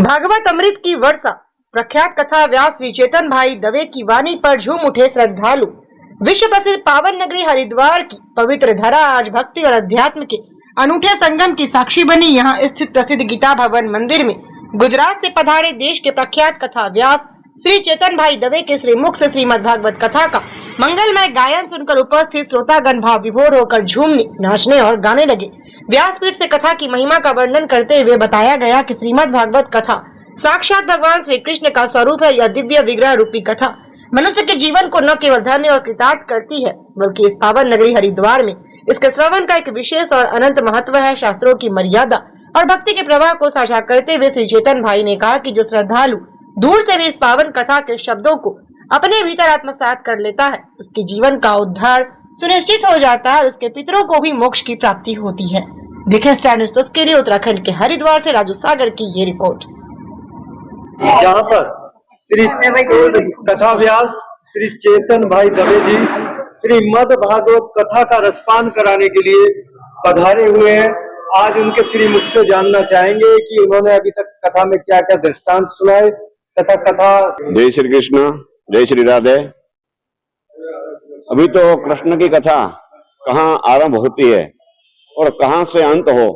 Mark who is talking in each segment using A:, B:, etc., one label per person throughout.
A: भागवत अमृत की वर्षा। प्रख्यात कथा व्यास श्री चेतन भाई दवे की वाणी पर झूम उठे श्रद्धालु। विश्व प्रसिद्ध पावन नगरी हरिद्वार की पवित्र धरा आज भक्ति और अध्यात्म के अनूठे संगम की साक्षी बनी। यहाँ स्थित प्रसिद्ध गीता भवन मंदिर में गुजरात से पधारे देश के प्रख्यात कथा व्यास श्री चेतन भाई दवे के श्रीमुख से श्रीमद् भागवत कथा का मंगलमय गायन सुनकर उपस्थित श्रोतागण भाव विभोर होकर झूमने, नाचने और गाने लगे। व्यासपीठ से कथा की महिमा का वर्णन करते हुए बताया गया कि श्रीमद् भागवत कथा साक्षात भगवान श्री कृष्ण का स्वरूप है। यह दिव्य विग्रह रूपी कथा मनुष्य के जीवन को न केवल धन्य और कृतार्थ करती है, बल्कि इस पावन नगरी हरिद्वार में इसके श्रवण का एक विशेष और अनंत महत्व है। शास्त्रों की मर्यादा और भक्ति के प्रवाह को साझा करते हुए श्री चेतन भाई ने कहा कि जो श्रद्धालु दूर से भी इस पावन कथा के शब्दों को अपने भीतर आत्मसात कर लेता है, उसके जीवन का उद्धार सुनिश्चित हो जाता है और उसके पितरों को भी मोक्ष की प्राप्ति होती है। देखें स्टार न्यूज़ के लिए उत्तराखंड के हरिद्वार से राजू सागर की ये रिपोर्ट।
B: जहाँ पर श्री कथा व्यास श्री चेतन भाई दवे जी श्रीमद् भागवत कथा का रसपान कराने के लिए पधारे हुए हैं। आज उनके श्रीमुख से जानना चाहेंगे कि उन्होंने अभी तक कथा में क्या क्या दृष्टांत सुनाए तथा कथा।
C: जय श्री कृष्ण, जय श्री राधे। अभी तो कृष्ण की कथा कहाँ आरंभ होती है और कहाँ से अंत हो,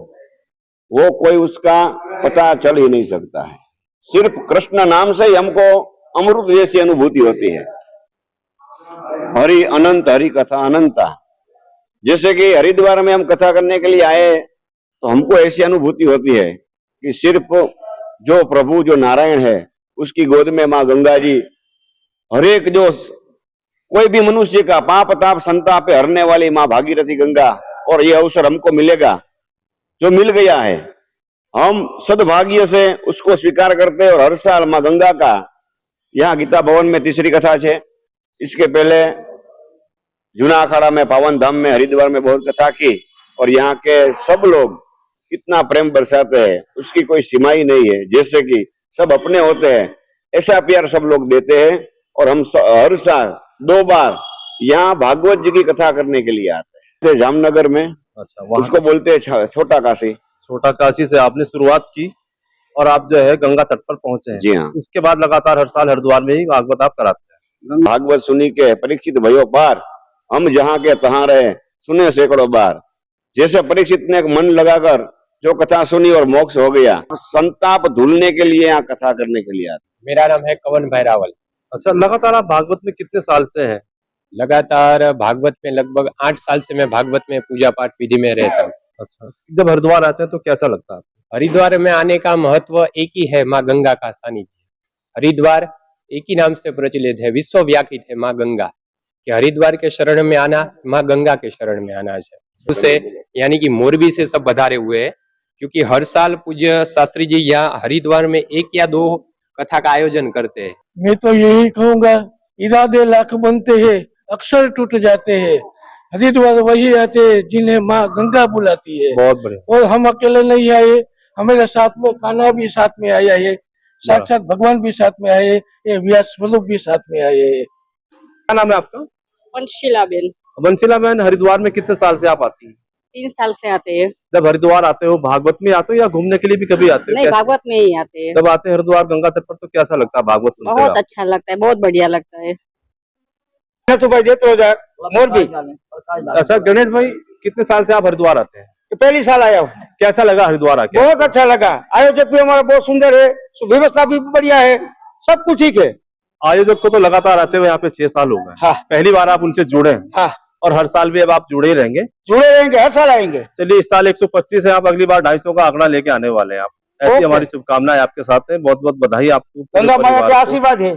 C: वो कोई उसका पता चल ही नहीं सकता है। सिर्फ कृष्ण नाम से ही हमको अमृत जैसी अनुभूति होती है। हरि अनंत, हरि कथा अनंता। जैसे कि हरिद्वार में हम कथा करने के लिए आए तो हमको ऐसी अनुभूति होती है कि सिर्फ जो प्रभु, जो नारायण है, उसकी गोद में माँ गंगा जी, हर एक जो कोई भी मनुष्य का पाप ताप संताप हरने वाली माँ भागीरथी गंगा, और ये अवसर हमको मिलेगा जो मिल गया है। हम सद्भाग्य से उसको स्वीकार करते हैं और हर साल माँ गंगा का यहाँ गीता भवन में तीसरी कथा है। इसके पहले जूना अखाड़ा में, पावन धाम में, हरिद्वार में बहुत कथा की और यहाँ के सब लोग कितना प्रेम बरसाते हैं, उसकी कोई सीमा ही नहीं है। जैसे कि सब अपने होते हैं, ऐसा प्यार सब लोग देते हैं और हम हर साल 2 बार यहाँ भागवत जी की कथा करने के लिए आते हैं। जामनगर में, अच्छा, उसको बोलते हैं छोटा काशी।
D: छोटा काशी से आपने शुरुआत की और आप जो है गंगा तट पर पहुंचे हैं।
C: जी हाँ।
D: उसके बाद लगातार हर साल हरिद्वार में ही भागवत आप कराते हैं।
C: भागवत सुनी के परीक्षित भयो पार, हम जहाँ के तहाँ रहे, सुने सैकड़ों बार। जैसे परीक्षित ने मन लगाकर जो कथा सुनी और मोक्ष हो गया, संताप धुलने के लिए यहाँ कथा करने के लिए आते।
E: मेरा नाम है कवन भैरावल।
D: अच्छा, लगातार आप भागवत में कितने साल से हैं?
E: लगातार भागवत में लगभग 8 साल से मैं भागवत में पूजा पाठ विधि में रहता हूँ।
D: अच्छा, जब हरिद्वार आते हैं तो कैसा लगता है?
E: हरिद्वार में आने का महत्व एक ही है, माँ गंगा का सानिध्य। हरिद्वार एक ही नाम से प्रचलित है, विश्वव्यापी है माँ गंगा कि हरिद्वार के शरण में आना, माँ गंगा के शरण में आना है। उसे यानी कि मोरबी से सब बधारे हुए हैं, क्योंकि हर साल पूज्य शास्त्री जी यहाँ हरिद्वार में 1 या 2 कथा का आयोजन करते हैं।
F: मैं तो यही कहूँगा, इरादे लाख बनते हैं, अक्षर टूट जाते हैं। हरिद्वार वही आते हैं जिन्हें माँ गंगा बुलाती है।
D: बहुत बढ़िया।
F: और हम अकेले नहीं आए, हमारे साथ में कान्हा भी साथ में आया है, साक्षात भगवान भी साथ में आए, ये व्यास स्वरूप भी साथ में आए हैं।
D: क्या नाम है आपका?
G: वंशिला बेन।
D: वंशिला बहन, हरिद्वार में कितने साल से आप आती हैं?
G: 3 साल से आते हैं।
D: जब हरिद्वार आते हो भागवत में आते हो या घूमने के लिए भी कभी आते हो?
G: नहीं, भागवत में ही आते हैं।
D: जब आते हैं हरिद्वार गंगा तट पर तो कैसा लगता है भागवत सुनते?
G: बहुत अच्छा लगता है, बहुत बढ़िया लगता है।
B: मोरबी।
D: अच्छा गणेश भाई, कितने साल से आप हरिद्वार आते हैं?
B: पहली साल आया हूँ।
D: कैसा लगा हरिद्वार आके?
B: बहुत अच्छा लगा। आयोजक भी हमारा बहुत सुंदर है, व्यवस्था भी बढ़िया है, सब कुछ ठीक है।
D: आयोजक को तो लगातार आते हुए यहाँ पे 6 साल हो गए।
B: हाँ।
D: पहली बार आप उनसे जुड़े हैं।
B: हाँ।
D: और हर साल भी अब आप जुड़े ही रहेंगे?
B: जुड़े रहेंगे, हर साल आएंगे।
D: चलिए, इस साल 125 है, आप अगली बार 250 का आंकड़ा लेके आने वाले हैं। आप ऐसी हमारी शुभकामनाएं आपके साथ है। बहुत बहुत बधाई आपको।
B: गंगा माता का आशीर्वाद है।